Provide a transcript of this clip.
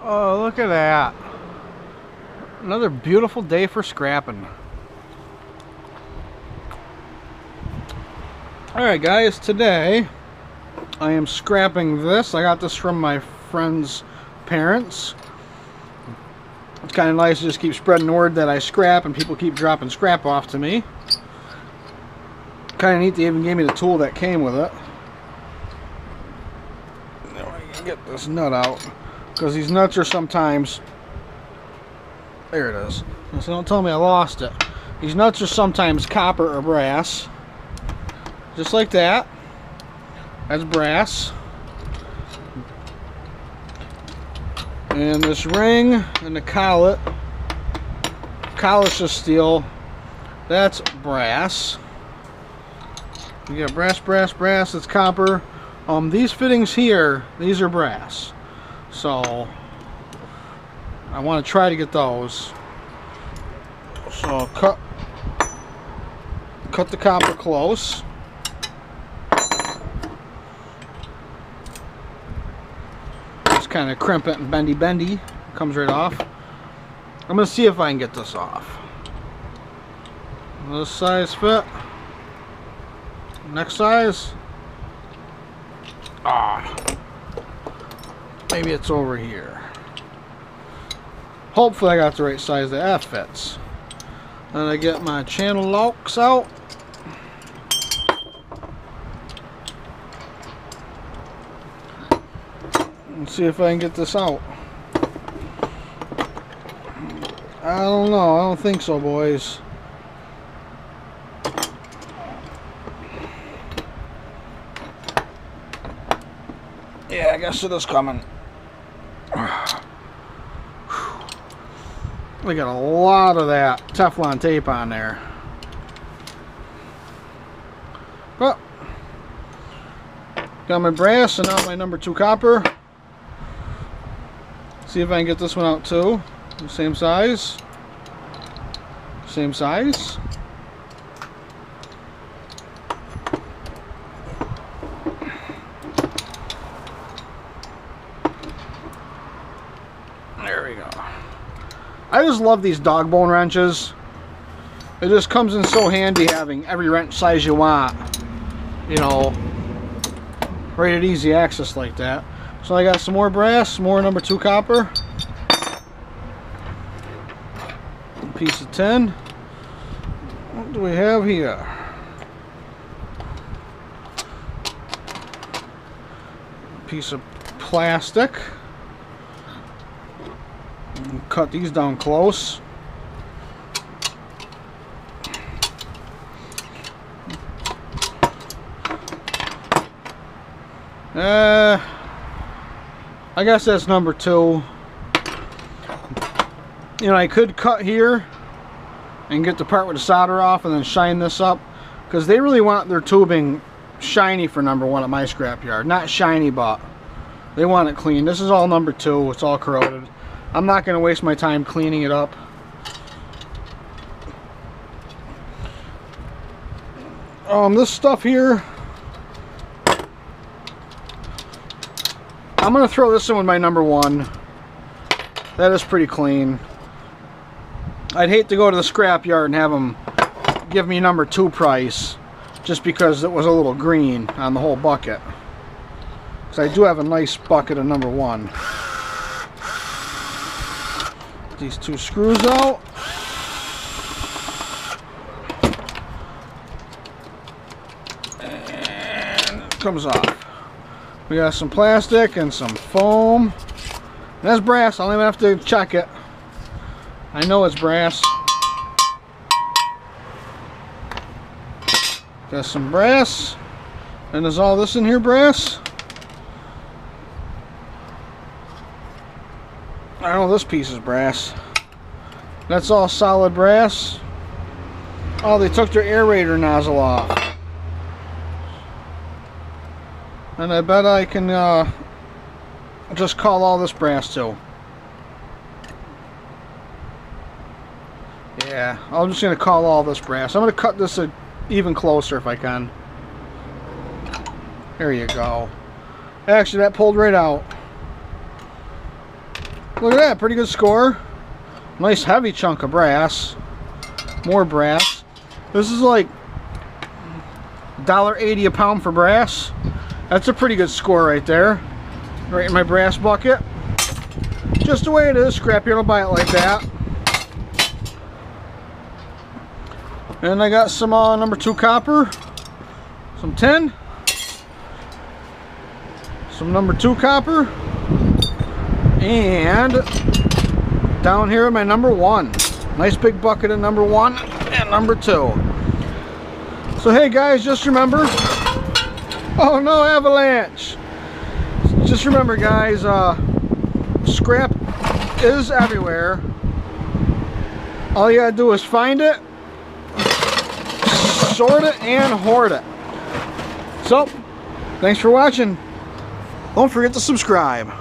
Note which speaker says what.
Speaker 1: Oh, look at that. Another beautiful day for scrapping. Alright guys, today I am scrapping this. I got this from my friend's parents. It's kind of nice to just keep spreading word that I scrap and people keep dropping scrap off to me. Kind of neat they even gave me the tool that came with it. Now I can get this nut out, because these nuts are sometimes... There it is. So don't tell me I lost it. These nuts are sometimes copper or brass. Just like that. That's brass. And this ring and the collet. Collet's just steel. That's brass. You got brass, brass, brass. It's copper. These fittings here, these are brass. So I want to try to get those. So cut the copper close. Just kind of crimp it and bendy. It comes right off. I'm going to see if I can get this off. This size fit. Next size. Maybe it's over here. Hopefully I got the right size that fits. Then I get my channel locks out. And see if I can get this out. I don't know. I don't think so, boys. Yeah, I guess it is coming. We got a lot of that Teflon tape on there. But got my brass and now my number 2 copper. See if I can get this one out too. Same size. Same size. There we go. I just love these dog bone wrenches. It just comes in so handy having every wrench size you want. You know, right at easy access like that. So I got some more brass, more number 2 copper. A piece of tin. What do we have here? A piece of plastic. Cut these down close. I guess that's number 2. You know, I could cut here and get the part with the solder off and then shine this up, because they really want their tubing shiny for number 1 at my scrapyard. Not shiny, but they want it clean. This is all number 2. It's all corroded. I'm not going to waste my time cleaning it up. This stuff here, I'm going to throw this in with my number 1. That is pretty clean. I'd hate to go to the scrapyard and have them give me number 2 price just because it was a little green on the whole bucket. Because I do have a nice bucket of number 1. These 2 screws out. And it comes off. We got some plastic and some foam. That's brass. I don't even have to check it. I know it's brass. Got some brass. And is all this in here brass? I know this piece is brass. That's all solid brass. Oh, they took their aerator nozzle off. And I bet I can just call all this brass too. Yeah, I'm just going to call all this brass. I'm going to cut this even closer if I can. There you go. Actually, that pulled right out. Look at that, pretty good score. Nice heavy chunk of brass. More brass. This is like $1.80 a pound for brass. That's a pretty good score right there. Right in my brass bucket. Just the way it is, scrappy will buy it like that. And I got some number 2 copper, some tin, some number 2 copper, and down here my number 1. Nice big bucket of number 1 and number 2. So hey guys, just remember, oh no, avalanche. Just remember guys, scrap is everywhere. All you gotta do is find it, sort it, and hoard it. So, thanks for watching. Don't forget to subscribe.